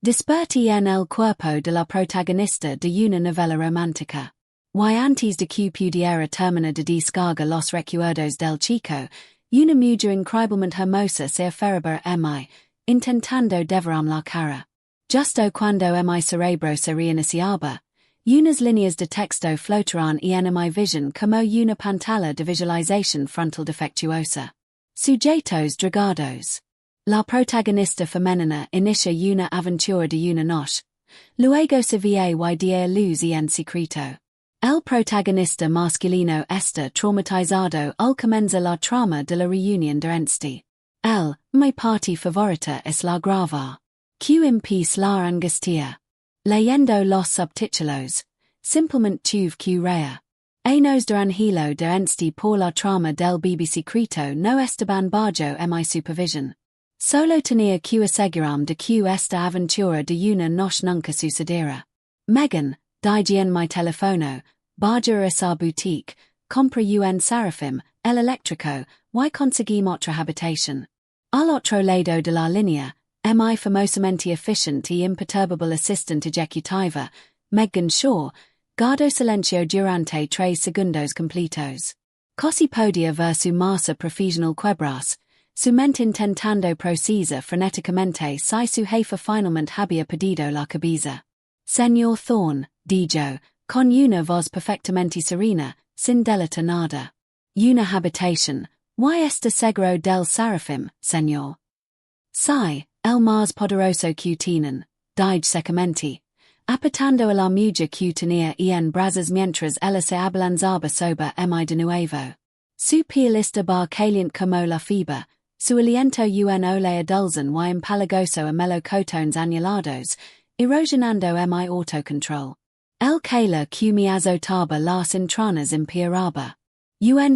Desperti en el cuerpo de la protagonista de una novela romántica. Y antes de que pudiera terminar de descargar los recuerdos del chico, una mujer increíblemente hermosa se aferraba a mí, intentando devorarme la cara. Justo cuando mi cerebro se reiniciaba, unas líneas de texto flotaron en mi visión como una pantalla de visualización frontal defectuosa. Sujetos dragados. La protagonista femenina inicia una aventura de una noche. Luego se ve y dia luz en secreto. El protagonista masculino está traumatizado al comenzar la trama de la reunión de este. Mi parte favorita es la grava. Que empieza la angustia. Leyendo los subtítulos. Simplemente tuve que reír. Nos de angelo de este por la trama del BB secreto no estaban bajo mi supervision. Solo tenía que asegurarme de que esta aventura de una noche nunca sucediera. Megan, dije en mi teléfono, bajo a esa boutique, compra un Sarafim, el eléctrico, y conseguimos otra habitación. Al otro lado de la línea, mi famosamente efficient y imperturbable assistant ejecutiva, Megan Shaw, guardó silencio durante 3 segundos completos. Casi podía ver su masa profesional quebras, su mente intentando procesar frenéticamente si su jefa finalmente había perdido la cabeza. Señor Thorne, dijo, con una voz perfectamente serena, sin delatar nada. Una habitación, y está seguro del Sarafim, señor. Sí, el más poderoso que tienen, dije secamente, apretando a la mujer que tenía en brazos mientras ella se abalanzaba sobre mi de nuevo. Su piel estaba caliente como la fibra, su aliento olea dulzón y empalagoso a melocotones anulados, erosionando mi autocontrol. El calor que me azotaba las entrañas empeoraba.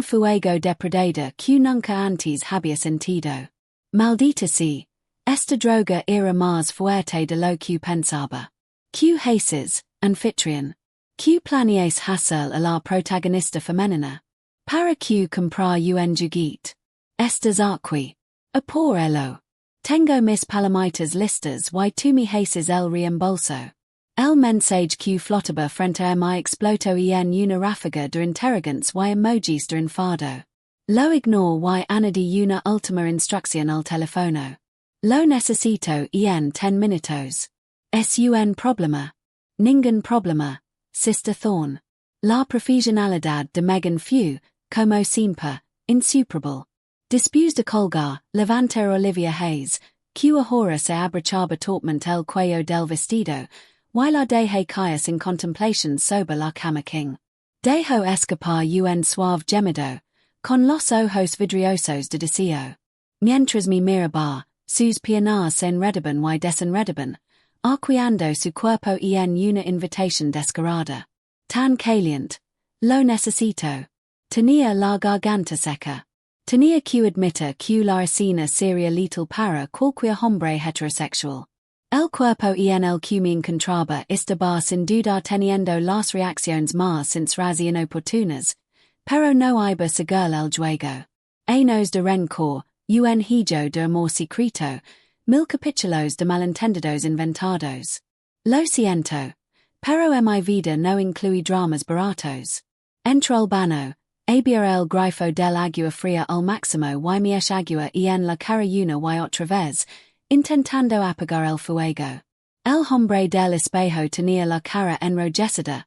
Fuego depredador que nunca antes había sentido. Maldita sea, esta droga era más fuerte de lo que pensaba. Que haces, anfitrión? Que planeas hacer a la protagonista femenina? Para que comprar un juguete. Estás aquí. A por ello. Tengo mis palomitas listas y tú me haces el reembolso. El mensaje que flotaba frente a mi explotó en una ráfaga de interrogantes y emojis de enfado. Lo ignoro y añadí una última instrucción al teléfono. Lo necesito en 10 minutos. Es un problema. Ningún problema, Sister Thorne. La profesionalidad de Megan fue, como siempre, insuperable. Después de colgar, levantar Olivia Hayes, que ahora se abrochaba torpemente el cuello del vestido, y la dejé caer sin contemplación sobre la cama king. Dejo escapar un suave gemido, con los ojos vidriosos de deseo. Mientras me miraba, sus piernas se enredaban y desenredaban, arqueando su cuerpo en una invitación descarada. Tan caliente. Lo necesito. Tenía la garganta seca. Tenía que admitir que la escena sería letal para cualquier hombre heterosexual. El cuerpo en el que me encontraba estaba sin duda teniendo las reacciones más sinceras y inoportunas, pero no iba a seguir el juego. Años de rencor, un hillo de amor secreto, 1000 capítulos de malentendidos inventados. Lo siento, pero mi vida no incluye dramas baratos. Entre el baño, abrir el grifo del agua fría al máximo y me agua en la cara una y otra vez, intentando apagar el fuego. El hombre del espejo tenía la cara enrojecida,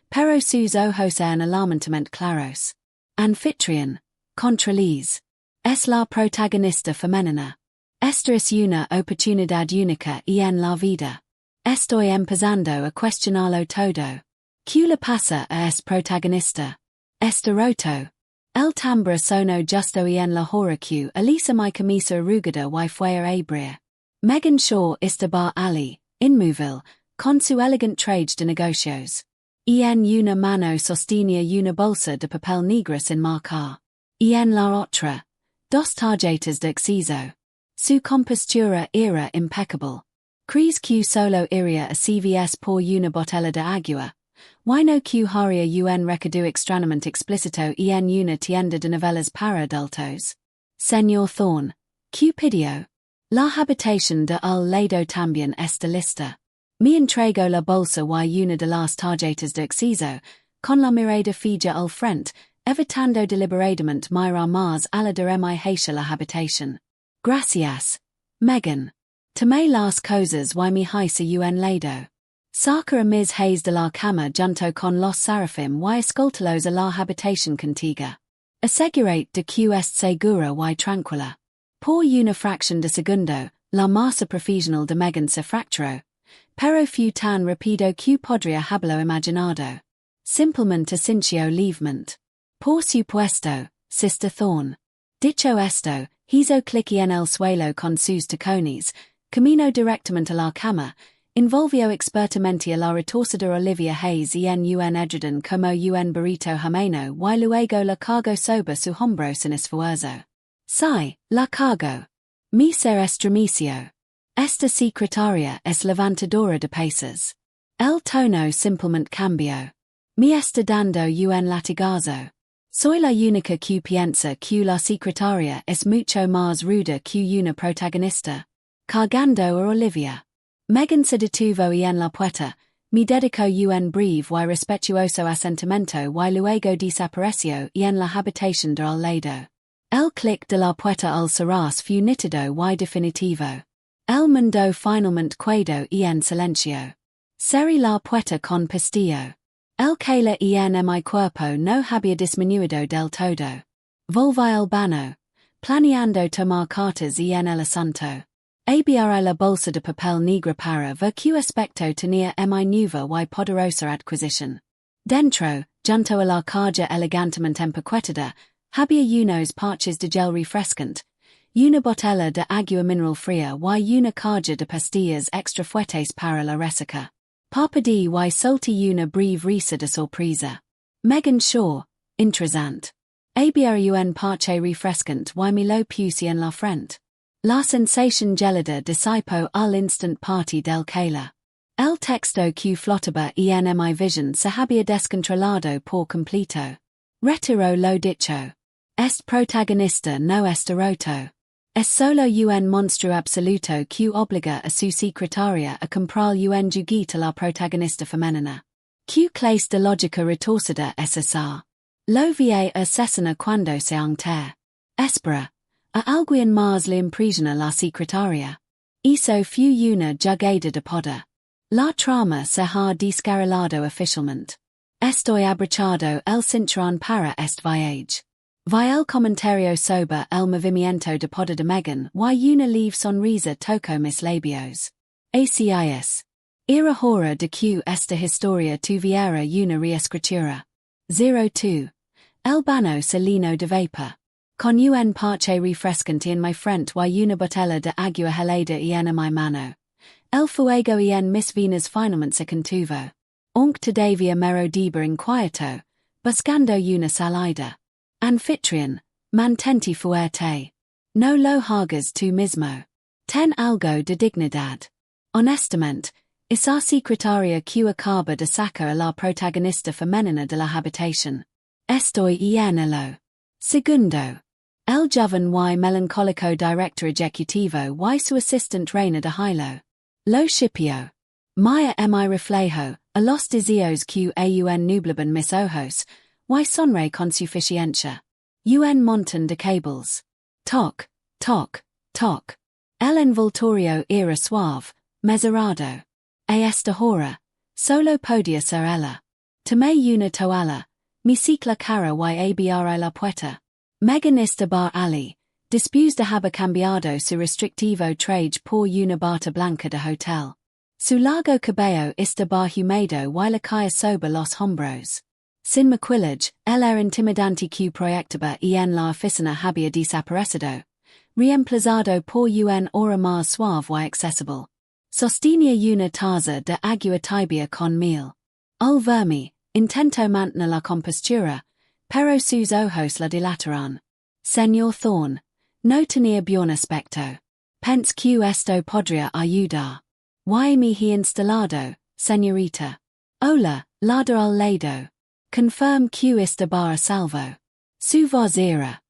pero sus ojos eran alarmantemente claros. Anfitrión, contralís. Es la protagonista femenina. Esta es una oportunidad única en la vida. Estoy empezando a cuestionarlo todo. ¿Qué le pasa a este protagonista? Está roto. El timbre sonó justo en la hora que alisa mi camisa arrugada y fue a abrir. Megan Shaw estaba allí, inmóvil, con su elegant traje de negocios. En una mano sostenía una bolsa de papel negro sin marcar. En la otra, 2 tarjetas de acceso. Su compostura era impecable. ¿Crees que solo iría a CVS por una botella de agua? ¿Y no que haría un recado extrañamente explícito en una tienda de novelas para adultos? Señor Thorne, ¿qué pidió? La habitación de al lado también está lista. Me entrego la bolsa y una de las tarjetas de acceso, con la mirada fija al frente, evitando deliberadamente mirar más allá de mi hacia la habitación. Gracias, Megan. Tomé las cosas y mi hacia un lado. Saca a mis hayes de la cama junto con los serafim y escoltalos a la habitación contigo. Asegurate de que est segura y tranquila. Por una fracción de segundo, la masa profesional de Megan se fracturó, pero fue tan rápido que podría haberlo imaginado. Simplemente sintió livemente. Por supuesto, Sister Thorne. Dicho esto, hizo clic en el suelo con sus tacones, camino directamente a la cama, envolvió expertamente a la retorcedora Olivia Hayes en un edredón como un burrito jameno y luego la cargo sobre su hombro sin esfuerzo. Sí, la cargo. Mi ser estremeció. Esta secretaria es levantadora de pesas. El tono simplemente cambió. Me está dando un latigazo. Soy la única que piensa que la secretaria es mucho más ruda que una protagonista. Cargando a Olivia. Megan se detuvo en la puerta, me dedicó un breve y respetuoso asentimiento y luego desapareció en la habitación de al lado. El clic de la puerta al cerrarse fue nítido y definitivo. El mundo finalmente quedó en silencio. Cerré la puerta con pistillo. El calor en mi cuerpo no había disminuido del todo. Volví al baño, planeando tomar cartas en el asunto. Abrí la bolsa de papel negro para ver qué aspecto tenía mi nueva y poderosa adquisición. Dentro, junto a la caja elegantemente empaquetada, había unos parches de gel refrescante, una botella de agua mineral fría y una caja de pastillas extra fuertes para la resaca. Parpadeé y solté una breve risa de sorpresa. Megan Shaw, interesante. Abrí un parche refrescante y me lo puse en la frente. La sensación gelida disipó al instant party del calor. El texto que flotaba en mi vision se había descontrolado por completo. Retiro lo dicho. Este protagonista no está roto. Es solo un monstruo absoluto que obliga a su secretaria a comprar un juguete a la protagonista femenina. ¿Qué clase de lógica retorcida es esa? Lo vi asesina cuando se entere. Espera. A alguien más le impresiona la secretaria. Hizo fue una jugada de poder. La trama se ha descarrilado oficialmente. Estoy abrochado el cinturón para este viaje. Vi el comentario sobre el movimiento de poder de Megan y una leve sonrisa tocó mis labios. ACIS. Era hora de que esta historia tuviera una reescritura. 02. El baño se llenó de vapor. Con un parche refrescante en mi frente y una botella de agua helada en mi mano. El fuego en mis venas finalmente se contuvo. Aunque todavía mero deba inquieto, buscando una salida. Anfitrión, mantente fuerte. No lo hagas tú mismo. Ten algo de dignidad. Honestamente, esa secretaria que acaba de sacar a la protagonista femenina de la habitación. Estoy en elo. Segundo. El joven y melancólico director ejecutivo y su assistant reina de hilo. Lo shipio. Maya mi reflejo, a los deseos que aun nublaban mis ojos, y sonre con suficiencia. Un montón de cables. Toc, toc, toc. El envoltorio era suave, mesurado. A esta hora, solo podía ser ella. Tomé una toalla, me sequé la cara y abrí la puerta. Megan bar ali, después de haber cambiado su restrictivo traje por una bata blanca de hotel. Su largo cabello bar húmedo y le caía sobre los hombros. Sin maquillage, el era intimidante que proyectaba en la oficina había desaparecido, reemplazado por un aura más suave y accesible. Sostenía una taza de agua tibia con miel. Al verme, intento mantener la compostura, pero sus ojos la dilataron. Señor Thorne, no tenía buen aspecto. Pense que esto podría ayudar. Y me he instalado, señorita. Hola, lado al lado. Confirm que bar a salvo. Su voz era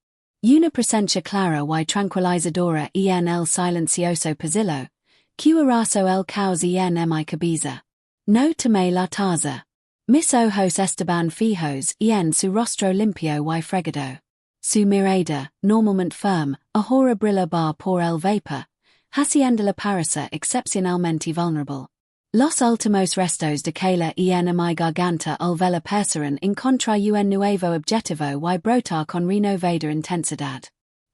Una presencia clara y tranquilizadora en el silencioso pasillo, que arazo el caos en mi cabeza. No teme la taza. Mis ojos estaban fijos en su rostro limpio y fregado. Su mirada, normalmente firme, ahora brillaba por el vapor, haciendo la parece excepcionalmente vulnerable. Los últimos restos de Kayla en mi garganta al vela perseran en contra un nuevo objetivo y brotar con renovada intensidad.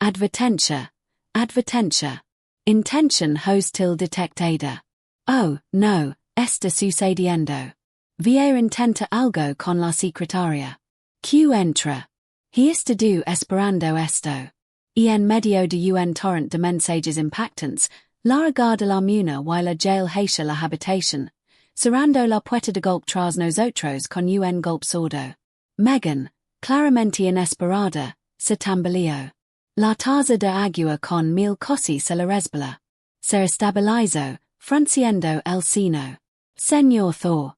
Advertencia. Advertencia. Intention hostil detectada. Oh, no, está sucediendo. Viera intenta algo con la secretaria. Q entra. He está do esperando esto. En medio de un torrent de mensajes impactants, la regarda la muna y la jail hacia la habitación, cerrando la puerta de golpe tras nosotros con un golpe sordo. Megan, claramente inesperada, se tambaleó. La taza de agua con mil cosas se la resbala. Se estabilizó, frunciendo el seno. Señor Thor.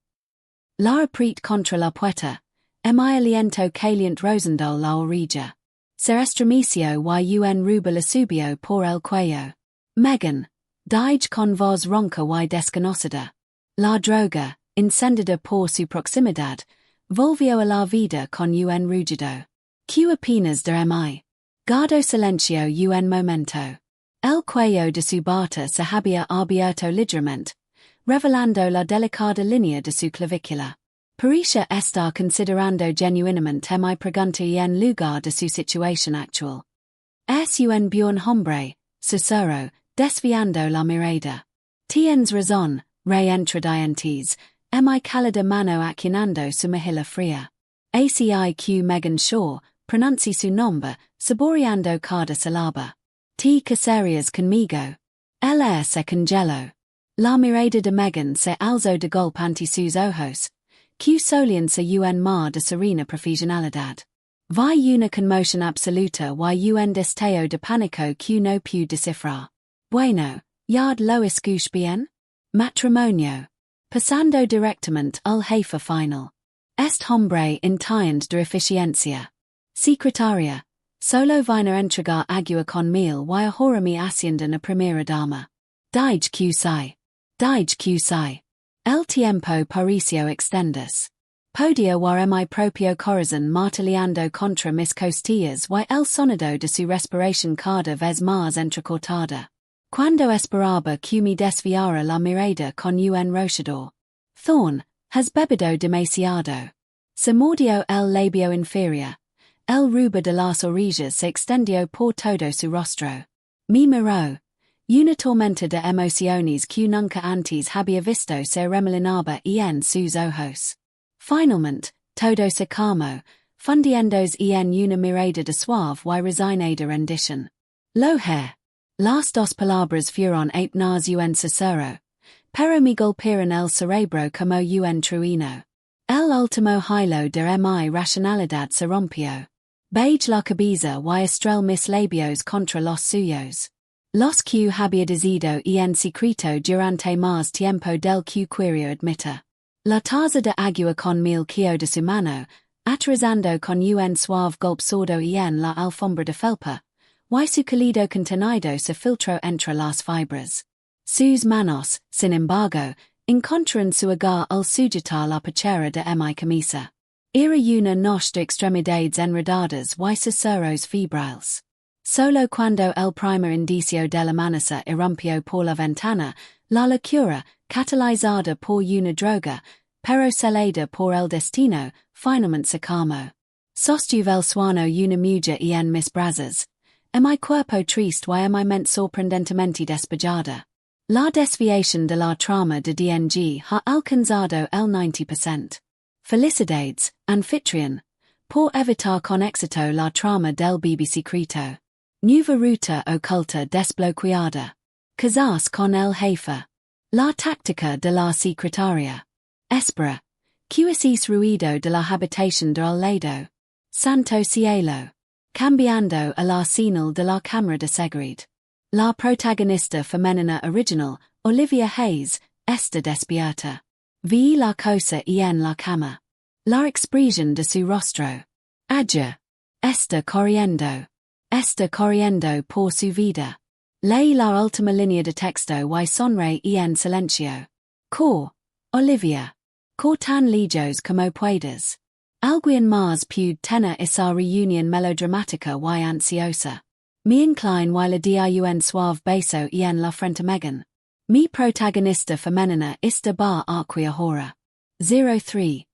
La apretó contra la puerta. Mi aliento caliente rozando la orilla. Se estremeció y un rubo le subió por el cuello. Megan, dije con voz ronca y desconocida. La droga, encendida por su proximidad, volvió a la vida con un rugido. Que apenas de mi. Guardo silencio un momento. El cuello de su bata se había abierto ligeramente, revelando la delicada línea de su clavícula. Parecía estar considerando genuinamente mi pregunta en lugar de su situación actual. Es un buen hombre, susurró, desviando la mirada. Tienes razón, re-entra dientes, mi cálida mano acunando su mejilla fría. ACIQ Megan Shaw, pronuncia su nombre, saboreando cada sílaba. Te casarías conmigo. Él se congeló. La mirada de Megan se alzó de golpe ante sus ojos. Que solían se un mar de serena profesionalidad. Vi una conmoción absoluta y un destello de pánico que no pude descifrar. Bueno, yard lo escuche bien? Matrimonio. Pasando directamente al jefe final. Este hombre entiende de eficiencia. Secretaria. Solo vino entregar agua con mil y ahora me asciende na primera dama. Dije que sai. Dije que sai. El tiempo pareció extenderse. Podio war mi propio corazón martilleando contra mis costillas y el sonido de su respiración cada vez más entrecortada. Cuando esperaba que me desviara la mirada con un rochador. Thorn, has bebido demasiado. Se mordió el labio inferior. El rubo de las orillas se extendió por todo su rostro. Me miró. Una tormenta de emociones que nunca antes había visto se remolinaba en sus ojos. Finalmente, todo se calmó, fundiéndose en una mirada de suave y resignada rendición. Loher. Las dos palabras fueron apenas un susurro, pero me golpearon el cerebro como un trueno. El último hilo de mi racionalidad se rompió. Beige la cabeza y estrellé mis labios contra los suyos. Los que había decidido en secreto durante más tiempo del que quería admitir. La taza de agua con mil quio de su mano, aterrizando con un suave golpe sordo en la alfombra de felpa, y su cálido contenido se filtró entre las fibras. Sus manos, sin embargo, encontraron su hogar al sujetar la pechera de mi camisa. Era una noche de extremidades enredadas y susurros febriles. Solo cuando el primer indicio del amanecer irrumpió por la ventana, la locura, catalizada por una droga, pero celada por el destino, finalmente se calmó. Sostuve el sueño una mujer en mis brazos. Mi cuerpo triste y mi mente sorprendentemente despejada. La desviación de la trama de DNG ha alcanzado el 90%. Felicidades, anfitrión, por evitar con éxito la trama del BB secreto. Nueva ruta oculta desbloqueada. Casarse con el jefe. La táctica de la secretaria. Espera. QSIS ruido de la habitación del lado. Santo cielo. Cambiando el arsenal de la cámara de seguridad. La protagonista femenina original, Olivia Hayes, está despierta. Vi la cosa en la cama. La expresión de su rostro. Aya. Está corriendo. Esta corriendo por su vida. Ley la última línea de texto y sonre en silencio. Cor, Olivia. Cor tan lejos como puedas. Alguien más puede tener esa reunión melodramática y ansiosa. Me incline y la di un suave beso en la frente Megan. Mi protagonista femenina está bar aquia hora. 03.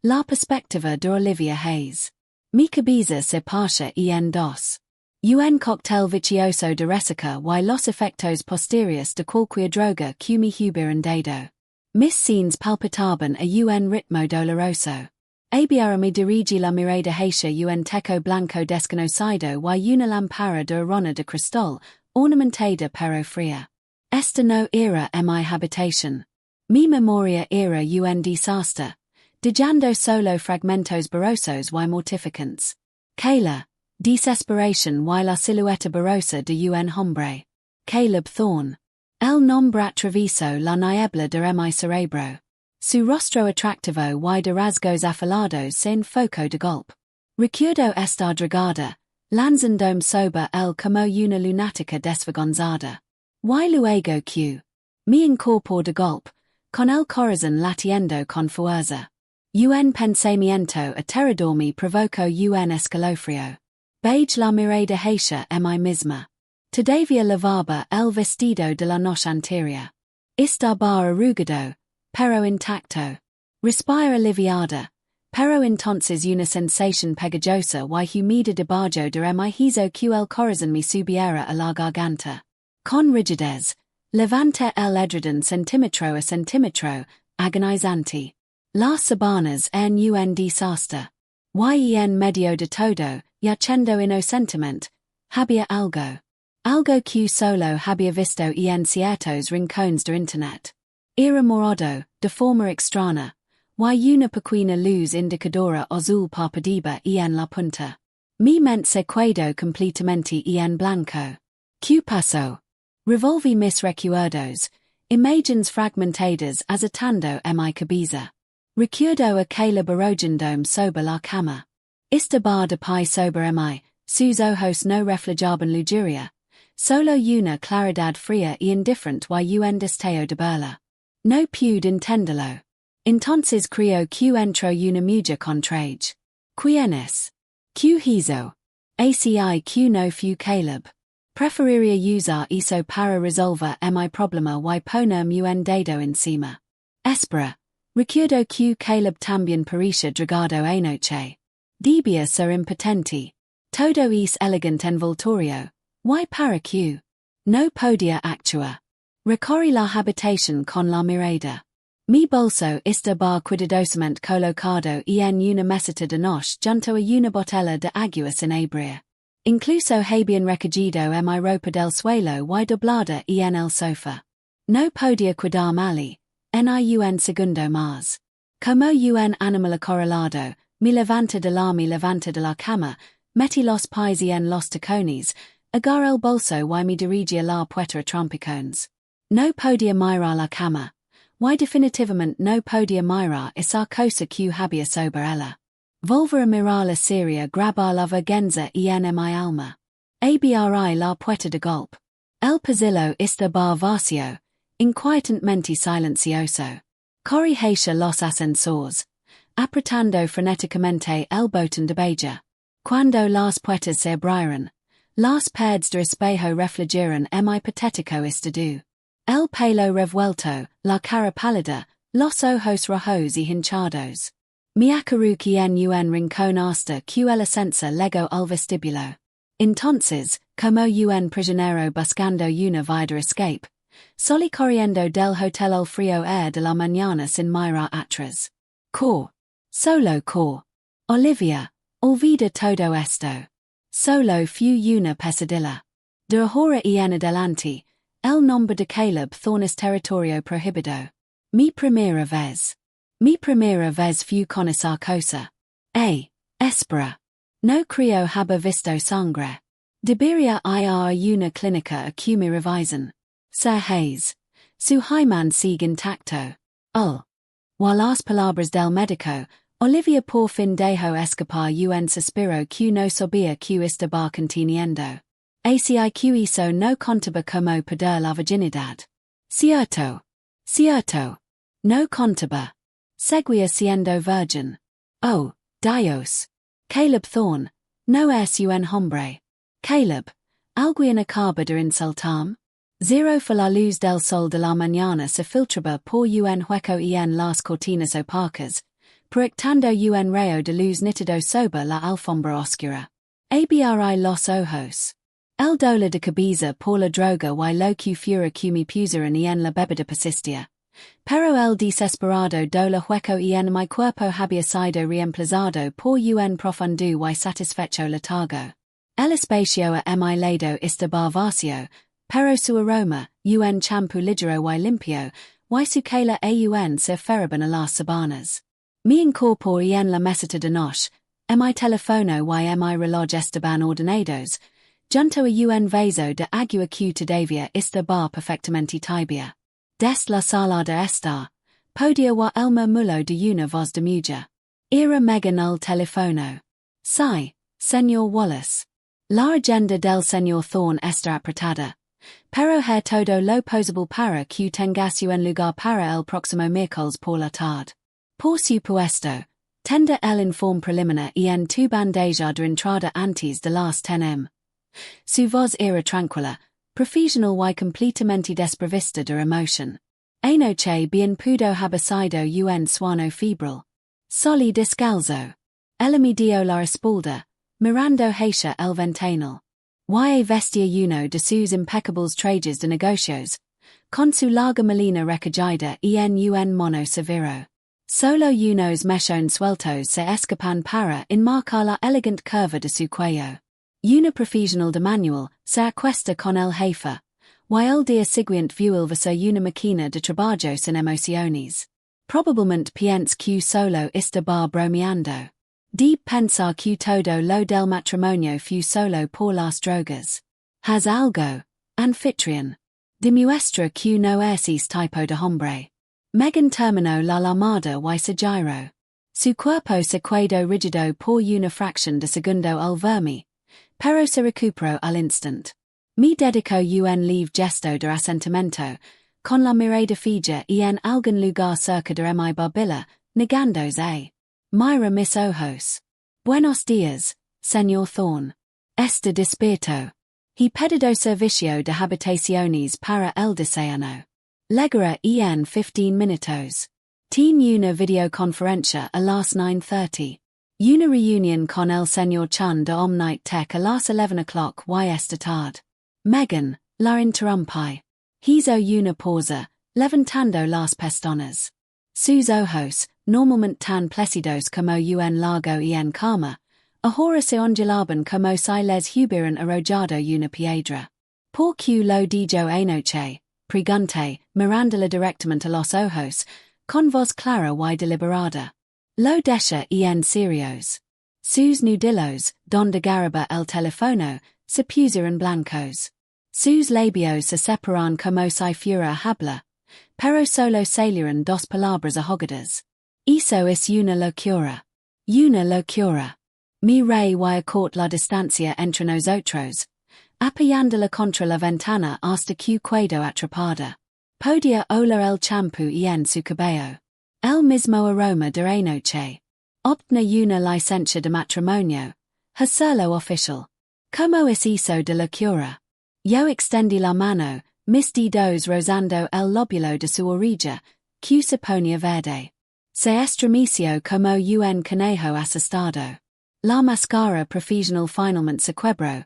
La perspectiva de Olivia Hayes. Mi cabeza se parcha en dos. Un cocktail vicioso de resaca y los efectos posteriores de cualquier droga que me hubieran dado. Mis scenes palpitaban a un ritmo doloroso. Abiara me dirigi la mirada hacia un techo blanco desconocido y una lámpara de arona de cristal, ornamentada pero fría. Esta no era mi habitación. Mi memoria era un desastre, dejando solo fragmentos borrosos y mortificantes. Kayla, desesperación y la silueta borrosa de un hombre. Caleb Thorne. El nombre atravesó la niebla de mi cerebro. Su rostro atractivo y de rasgos afilados sin foco de golpe. Recuerdo esta dragada, lanzándome sobre él como una lunática desvergonzada. Y luego que me incorporó de golpe, con el corazón latiendo con fuerza. Un pensamiento aterrador me provocó un escalofrío. Beige la mirada hacia mí misma. Todavía lavaba el vestido de la noche anterior. Estaba arrugado, pero intacto. Respira aliviada, pero entonces una sensación pegajosa y humida debajo de mi hizo que el corazón me subiera a la garganta. Con rigidez, levanté el edredón centímetro a centímetro, agonizante. Las sabanas en un desastre. Y en medio de todo, yacendo inocentemente, había algo. Algo que solo había visto en ciertos rincones de internet. Era morado, de forma extraña, y una pequeña luz indicadora azul parpadea en la punta. Mi mente se quedó completamente en blanco. ¿Qué pasó? Revolví mis recuerdos, imágenes fragmentadas azotando mi cabeza. Recuerdo a Caleb arrojándome sobre la cama. Estaba de pie sobre mí, sus ojos no reflejaban lujuria, solo una claridad fría y indiferente y un destello de burla. No pude entenderlo. Entonces creo que entró una mujer contrage. ¿Quién es? ¿Qué hizo? ACI que no fue Caleb. Preferiría usar eso para resolver mi problema y ponerme un dedo encima. Espera, recuerdo que Caleb también parecía drogado anoche. Debía ser impotente. Todo es elegante envoltorio. Y para qué? No podía actuar. Recorrí la habitación con la mirada. Mi bolso estaba cuidadosamente colocado en una mesita de noche junto a una botella de agua sin abrir. Incluso habían recogido mi ropa del suelo y doblada en el sofá. No podía cuidar mal, ni un segundo más. Como un animal acorralado, me levanté de la cama, metí los pies en los tacones, agarré el bolso y me dirigí a la puerta trompicones. No podía mirar la cama, y definitivamente no podía mirar esa cosa que había sobre ella. Volver a mirar la serie grabar la vergüenza en mi alma. Abrí la puerta de golpe. El pasillo estaba vacío, inquietantemente silencioso. Corrí hacia los ascensores, apretando frenéticamente el botón de beja. Cuando las puertas se abrieron, las paredes de espejo reflejaron mi patético estado. El pelo revuelto, la cara pálida, los ojos rojos y hinchados. Me acurruqué en un rincón hasta que el ascensor llegó al vestíbulo. Entonces, como un prisionero buscando una vía de escape, salí corriendo del hotel al frío air de la mañana sin mirar atrás. Solo Olivia, olvida todo esto. Solo fue una pesadilla. De ahora en adelante, el nombre de Caleb Thorne es territorio prohibido. Mi primera vez fue con esa cosa. Espera. No creo haber visto sangre. Debería ir a una clínica a que me revisen. Sir Hayes. Su hymen sigue intacto. Y las palabras del médico, Olivia por fin dejo escapar un suspiro que no sabía que estaba conteniendo. Aciq hizo no contaba como perder la virginidad. Cierto. Cierto. No contaba. Seguía siendo virgin. Oh, Dios. Caleb Thorne. No es un hombre. Caleb. Alguien acaba de insultarme. Zero for la luz del sol de la mañana se filtraba por un hueco en las cortinas opacas, proyectando un rayo de luz nítido sobre la alfombra oscura. Abri los ojos. El dolor de cabeza por la droga y lo que fuera que me pusieron en la bebida persistía. Pero el desesperado dolor hueco en mi cuerpo había sido reemplazado por un profundo y satisfecho letargo. El espacio a mi lado estaba vacío, pero su aroma, un champú ligero y limpio, y su cala aun se ferraban a las sabanas. Me incorporé en la meseta de noche, mi teléfono y mi reloj estaban ordenados, junto a un vaso de agua que todavía estaba perfectamente tibia. Des la sala de estar, podia wa el murmullo de una voz de mujer. Era Megan el teléfono. Sí, señor Wallace. La agenda del señor Thorne está apretada. Pero todo lo posible para que tengas un lugar para el próximo miércoles por la tarde. Por supuesto, tender el informe preliminar en tu bandeja de entrada antes de las 10 m. Su voz era tranquila, profesional y completamente desprovista de emoción. Anoche bien pudo haber sido un sueño febril. Soli descalzo. Ella me dio la espalda, mirando hacia el ventanal. Y vestia uno de sus impecables trajes de negocios, con su larga melena recogida en un mono severo. Solo unos mechones sueltos se escapan para enmarcar la elegant curva de su cuello. Una profesional de manual se acuesta con el jefe, y el día siguiente vuelve a una máquina de trabajo sin emociones. Probablemente piensa que solo estaba bromeando. De pensar que todo lo del matrimonio fue solo por las drogas. Haz algo, anfitrión. Demuestra que no es tipo de hombre. Megan terminó la llamada y se giró. Su cuerpo se quedó rígido por una fracción de segundo al verme, pero se recuperó al instant. Me dedicó un leve gesto de asentimiento, con la mirada fija en algún lugar cerca de mi barbilla, negándose. Mira mis ojos. Buenos días, señor Thorne. Este despierto. He pedido servicio de habitaciones para el desayuno. Llegará en 15 minutos. Tiene una videoconferencia a las 9:30. Una reunión con el señor Chan de Omnight Tech a las 11 o'clock y esta tarde. Megan, la interrumpí. Hizo una pausa, levantando las pestañas. Sus ojos, normalmente tan plácidos como un lago en calma, ahora se ondulaban como si les hubieran arrojado una piedra. ¿Por qué lo dijo anoche? Pregunté, mirándola directamente a los ojos, con voz clara y deliberada. Lo deja en serios. Sus nudillos, donde garaba el teléfono, se pusieron blancos. Sus labios se separan como si fuera habla, pero solo salieron dos palabras ahogadas. Eso es una locura. Una locura. Miré y acorté la distancia entre nosotros, apoyándola contra la ventana hasta que quedó atrapada. Podía oler el champú en su cabello. El mismo aroma de anoche. Obtna una licencia de matrimonio. Hacerlo oficial. ¿Cómo es eso de locura? Yo extendí la mano, mis dedos rozando el lóbulo de su orilla, que se ponía verde. Se estremeció como un conejo asustado. La máscara profesional finalmente se quebró.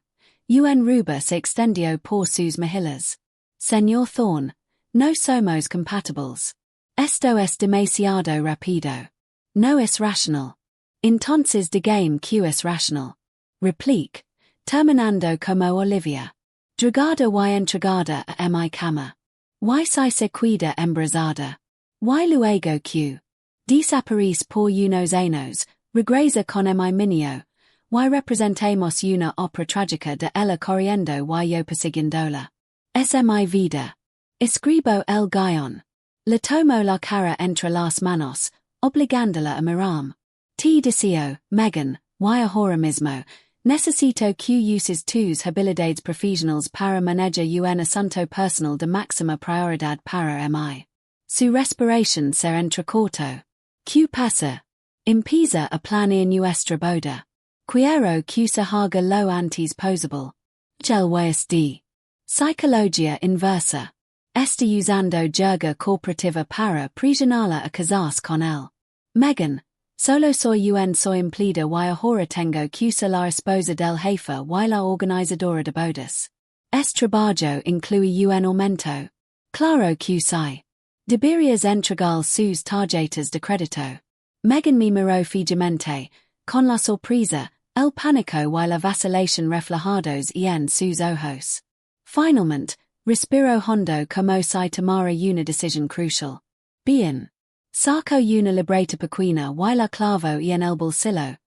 Un rubor se extendió por sus mejillas. Señor Thorne, no somos compatibles. Esto es demasiado rápido. No es racional. Entonces digamos que es racional. Replique, terminando como Olivia. Dragada y entregada a mi cama. Y si se queda embarazada. Y luego que desaparece por unos años, regresa con mi niño, y representemos una ópera trágica de ella corriendo y yo persiguiéndola. Es mi vida. Escribo el guión. Le tomo la cara entre las manos, obligándola a mirarme. T. Deseo, Megan, y ahora mismo, necesito que uses tus habilidades profesionales para manejar un asunto personal de máxima prioridad para mí. Su respiración se entrecortó. ¿Qué pasa? Empieza a planear nuestra boda. Quiero que se haga lo antes posible. El juez de psicología inversa. Está usando jerga corporativa para presionarla a casarse con él. Megan, solo soy empleada y ahora tengo que ser la esposa del jefe y la organizadora de bodas. Trabajo incluye un aumento. Claro que sí. Deberías entregar sus tarjetas de crédito. Megan me miró fijamente, con la sorpresa, el pánico y la vacilación reflejados en sus ojos. Finalmente, respiro hondo como si tomara una decisión crucial. Bien. Saco una libreta pequeña y la clavo en el bolsillo,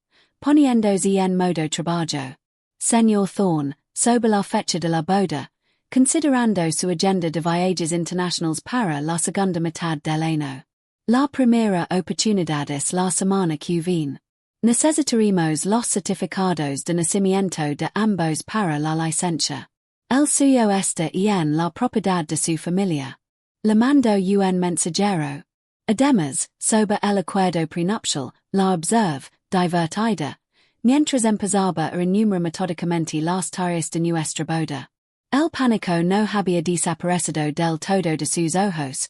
poniéndose en modo trabajo. Señor Thorne, sobre la fecha de la boda, considerando su agenda de viajes internacionales para la segunda mitad del año. La primera oportunidad es la semana que viene. Necesitaremos los certificados de nacimiento de ambos para la licencia. El suyo está en la propiedad de su familia. Le mando un mensajero. Además, sobre el acuerdo prenupcial, la observe, divertida, mientras empezaba a enumerar metódicamente las tareas de nuestra boda. El pánico no había desaparecido del todo de sus ojos,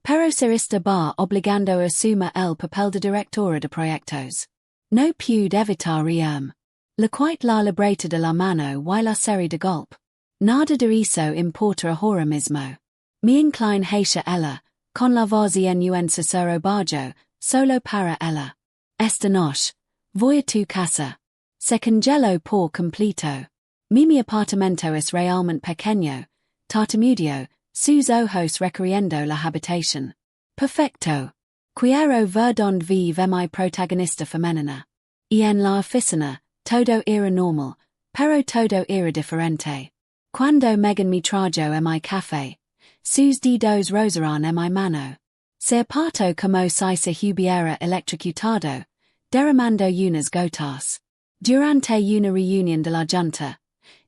pero se estaba obligando a asumir el papel de directora de proyectos. No pude evitar reírme. Le quite la libreta de la mano y la serie de golpe. Nada de eso importa ahora mismo. Me incline hacia ella, con la voz en un susurro bajo, solo para ella. Esta noche, voy a tu casa. Se congeló por completo. Mi apartamento es realmente pequeño, tartamudeó, sus ojos recorriendo la habitación. Perfecto. Quiero ver dónde vive mi protagonista femenina. Y en la oficina, todo era normal, pero todo era diferente. Cuando Megan me trajo mi café, sus dedos rozaron mi mano. Se apartó como si se hubiera electrocutado, derramando unas gotas. Durante una reunión de la junta,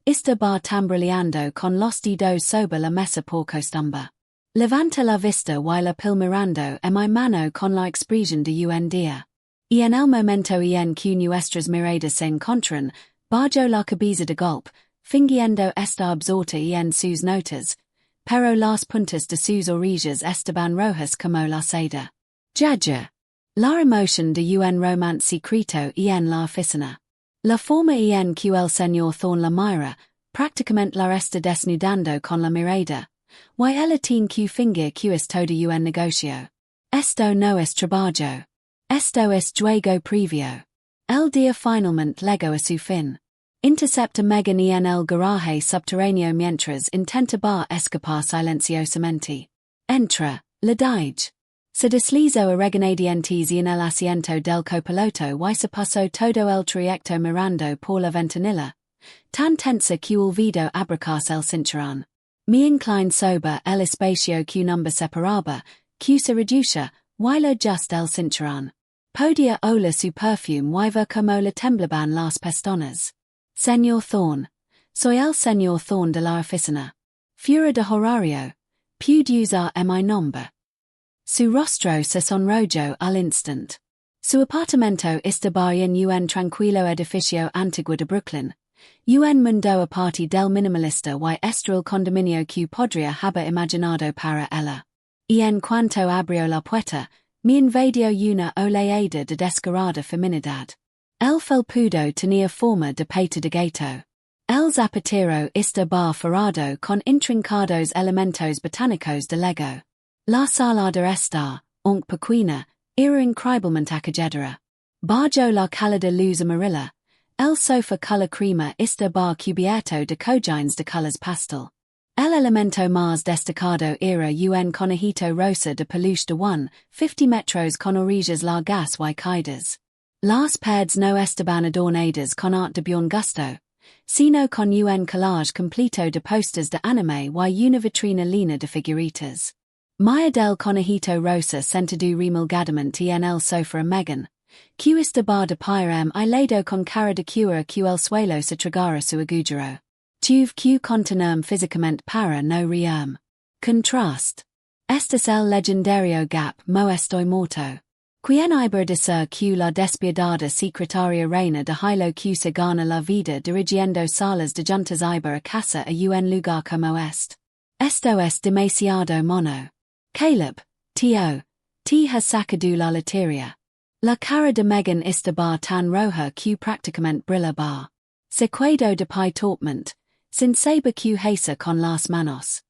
estaba tambaleando con los dedos sobre la mesa por costumbre. Levanta la vista y la pil mirando mi mano con la expresión de un día. Y en el momento en que nuestras miradas se encontran, bajó la cabeza de golpe, fingiendo estar absorta en sus notas, pero las puntas de sus orejas estaban rojas como la seda. Jaja. La emoción de un romance secreto en la oficina. La forma en que el señor Thorne la mira, prácticamente la está desnudando con la mirada, y ella tiene que fingir que es todo un negocio. Esto no es trabajo. Esto es juego previo. El día finalmente llegó a su fin. Intercepta Megan en el garaje subterráneo mientras intentaba escapar silenciosamente. Entra, le dije. Se deslizó regañadientes en el asiento del copiloto y se pasó todo el trayecto mirando por la ventanilla, tan tensa que olvidó abracarse el cinturón. Me incline sobre el espacio que number separaba, que se reduce, y lo just el cinturón. Podía oler su perfume y ver como le temblaban las pestañas. Señor Thorne. Soy el señor Thorne de la oficina. Fuera de horario. Pude usar mi nombre. Su rostro se sonrojó al instante. Su apartamento estaba en un tranquilo edificio antiguo de Brooklyn. Un mundo aparte del minimalista y el condominio que podría haber imaginado para ella. Y en cuanto abrió la puerta, me invadió una oleada de descarada feminidad. El felpudo tenía forma de pata de gato. El zapatero estaba forrado con intrincados elementos botánicos de Lego. La sala de estar, aunque pequeña, era increíblemente acogedora. Bajo la cálida luz amarilla, el sofá color crema estaba cubierto de cojines de colores pastel. El elemento más destacado era un conejito rosa de peluche de 50 metros con orejas largas y caídas. Las paredes no estaban adornadas con art de buen gusto, sino con un collage completo de posters de anime y una vitrina llena de figuritas. Maya del conejito rosa sentado remolgadamente en el sofá Megan, Q ista bar de pyrem I lado con cara de cura q el suelo se tragara su agujero. Tuve q continuum physicament para no riem. Contrast. Estes el legendario gap mo estoy morto. Quien iber de ser q la despiadada secretaria reina de hilo q se gana la vida dirigiendo salas de juntas iber a casa a un lugar como est. Esto es demasiado mono. Caleb, T.O. T has sacado la loteria. La cara de Megan esta bar tan roja q prácticamente brilla bar. Secuestrado de pi torpment, sin saber q hacer con las manos.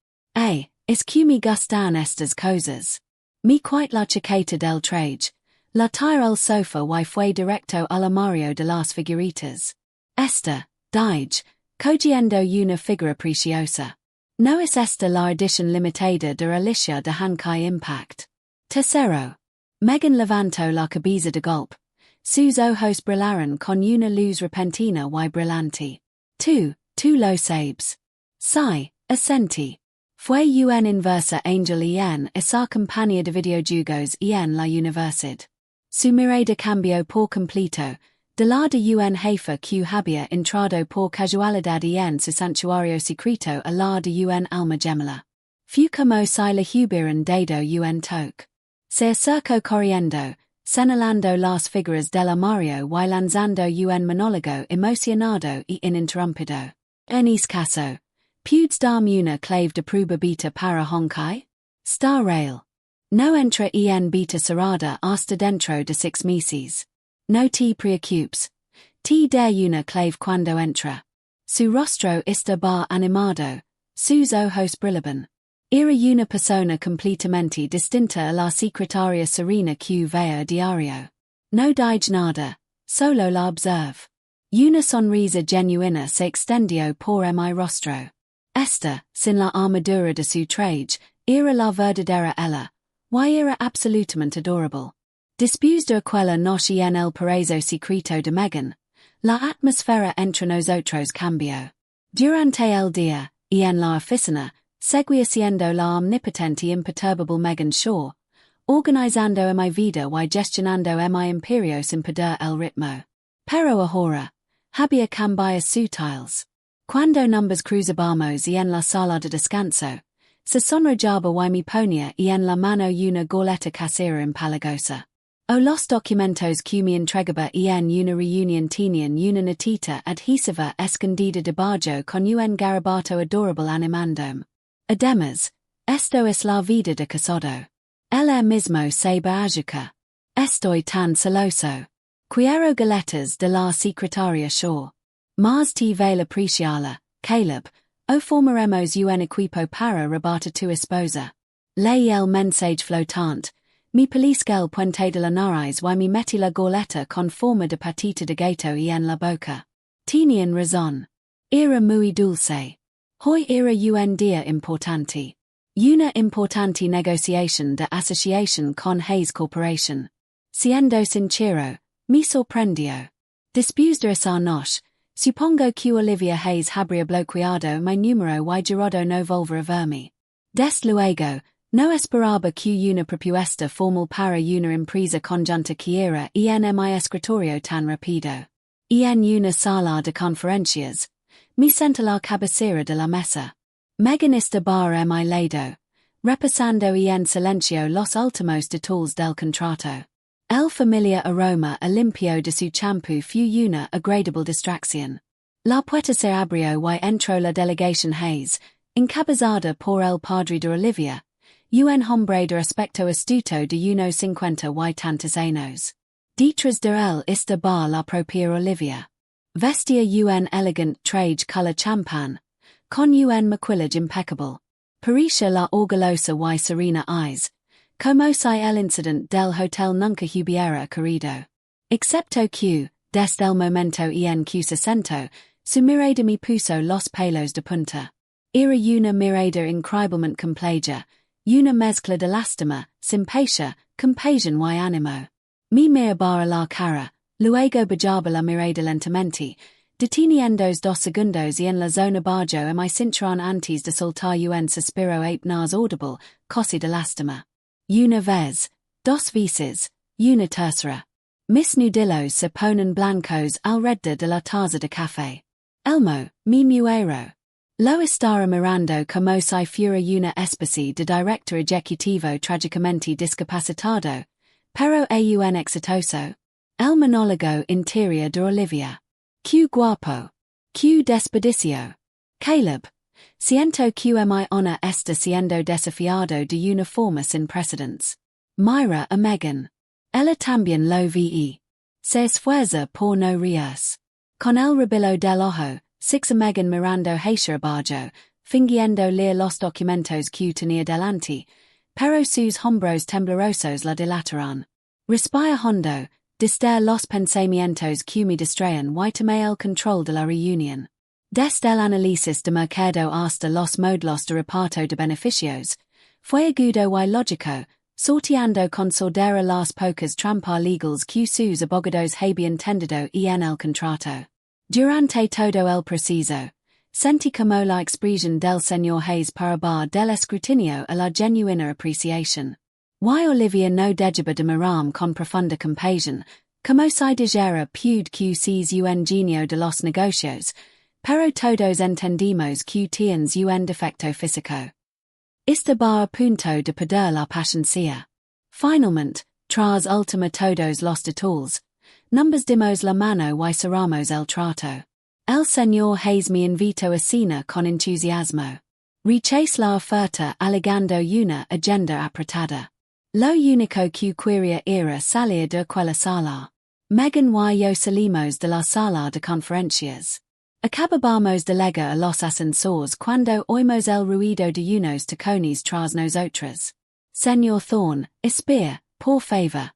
Es que me gustan estas cosas. Me quite la chaqueta del traje. La tira el sofá y fue directo al armario de las figuritas. Esta, dige, cogiendo una figura preciosa. No es esta la edición limitada de Alicia de Hankai Impact. Tercero. Megan levantó la cabeza de golpe. Sus ojos brillaron con una luz repentina y brillante. Tú lo sabes. Sí, asentí. Fue un inversa angel en esa campaña de videojuegos en la universidad. Su mirada cambió por completo, de la de un jefe que había entrado por casualidad en su santuario secreto a la de un alma gemela. Fue como si la hubieran dado un toque. Se acercó corriendo, señalando las figuras del armario y lanzando un monólogo emocionado y ininterrumpido. En ese caso, ¿puedes darme una clave de prueba beta para Honkai? Star Rail. No entra en beta cerrada hasta dentro de 6 meses. No te preocupes. Te de una clave cuando entra. Su rostro está bar animado, sus ojos brillaban. Era una persona completamente distinta a la secretaria serena que veo a diario. No dige nada, solo la observe. Una sonrisa genuina se extendió por mi rostro. Esta, sin la armadura de su traje, era la verdadera ella, y era absolutamente adorable. Después de aquella noche en el paraíso secreto de Megan, la atmósfera entre nosotros cambió. Durante el día, y en la oficina, seguía siendo la omnipotente y imperturbable Megan Shaw, organizando mi vida y gestionando mi imperio sin perder el ritmo. Pero ahora, había cambios sutiles. Cuando numbers cruzábamos y en la sala de descanso, se sonrojaba y me ponía y en la mano una goleta casera empalagosa. O los documentos que me entregaba y en una reunión tenían una notita adhesiva escondida debajo con un garabato adorable animandome. Además, esto es la vida de casado. Él mismo se beajuca. Estoy tan celoso. Quiero galetas de la secretaria Shaw. Más te vale apreciarla, Caleb, o formaremos un equipo para rebata tu esposa. Leí el mensaje flotante, mi pellizqué el puente de la nariz y me metí la goleta con forma de patita de gato y en la boca. Tenían razón. Era muy dulce. Hoy era un día importante. Una importante negociación de asociación con Hayes Corporation. Siendo sincero, me sorprendió. Después de esa noche, supongo que Olivia Hayes habría bloqueado mi número y jurado no volver a verme. Desde luego, no esperaba que una propuesta formal para una empresa conjunta que era en mi escritorio tan rápido. Y en una sala de conferencias, me senté la cabecera de la mesa. Megan estaba mi lado, repasando en silencio los últimos detalles del contrato. El familiar aroma a limpio de su champú fue una agradable distracción. La puerta se abrió y entró la delegación Hayes, encabezada por el padre de Olivia, un hombre de aspecto astuto de unos 50 y tantos años. Detrás de él estaba la propia Olivia. Vestía un elegant traje color champán, con un maquillage impeccable. Parecía la orgullosa y serena eyes, como si el incident del hotel nunca hubiera ocurrido. Excepto que, desde el momento en que se sentó, su mirada me puso los pelos de punta. Era una mirada increíblemente compleja, una mezcla de lástima, simpatia, compasión y ánimo. Me miraba la cara, luego bajaba la mirada lentamente, deteniendo 2 segundos en la zona bajo a mi cinturón antes de soltar un suspiro apenas audible, casi de lástima. Una vez, 2 veces, una tercera. Mis nudillos se ponen blancos alrededor de la taza de café. Elmo, mi muero. Lo estara mirando como si fuera una especie de director ejecutivo tragicamente discapacitado, pero aún exitoso. El monólogo interior de Olivia. Q guapo. Q desperdicio. Caleb. Siento que mi honor está siendo desafiado de una forma sin precedents. Myra a Megan. Ella también lo ve. Se esfuerza por no reírse. Con el rebillo del ojo, six a Megan mirando hacia abajo, fingiendo leer los documentos que tenía delante, pero sus hombros temblorosos la dilataron. Respira hondo, distraer los pensamientos que me distraen y tomé el control de la reunión. Desde el análisis de mercado hasta los modelos de reparto de beneficios, fue agudo y lógico, sorteando con sordera las pocas trampas legales que sus abogados habían tendido en el contrato. Durante todo el proceso, sentí como la expresión del señor Hayes parabar del escrutinio a la genuina apreciación. Y Olivia no dejaba de mirarme con profunda compasión, como si dijera pude que sus un genio de los negocios, pero todos entendimos que tienes un defecto físico. Estaba a punto de perder la paciencia. Finalmente, tras ultima todos los detalles, nos dimos la mano y cerramos el trato. El señor Hayes me invitó a cena con entusiasmo. Rechazé la oferta alegando una agenda apretada. Lo único que quería era salir de aquella sala. Megan y yo salimos de la sala de conferencias. Acabamos de llegar a los ascensores cuando oímos el ruido de unos tacones tras nosotros. Señor Thorne, espera, por favor.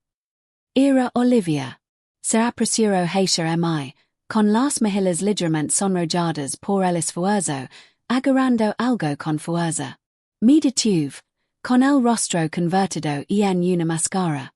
Era Olivia. Se apresuró hacia mí, con las mejillas ligeramente sonrojadas por el esfuerzo, agarrando algo con fuerza. Me detuve, con el rostro convertido en una máscara.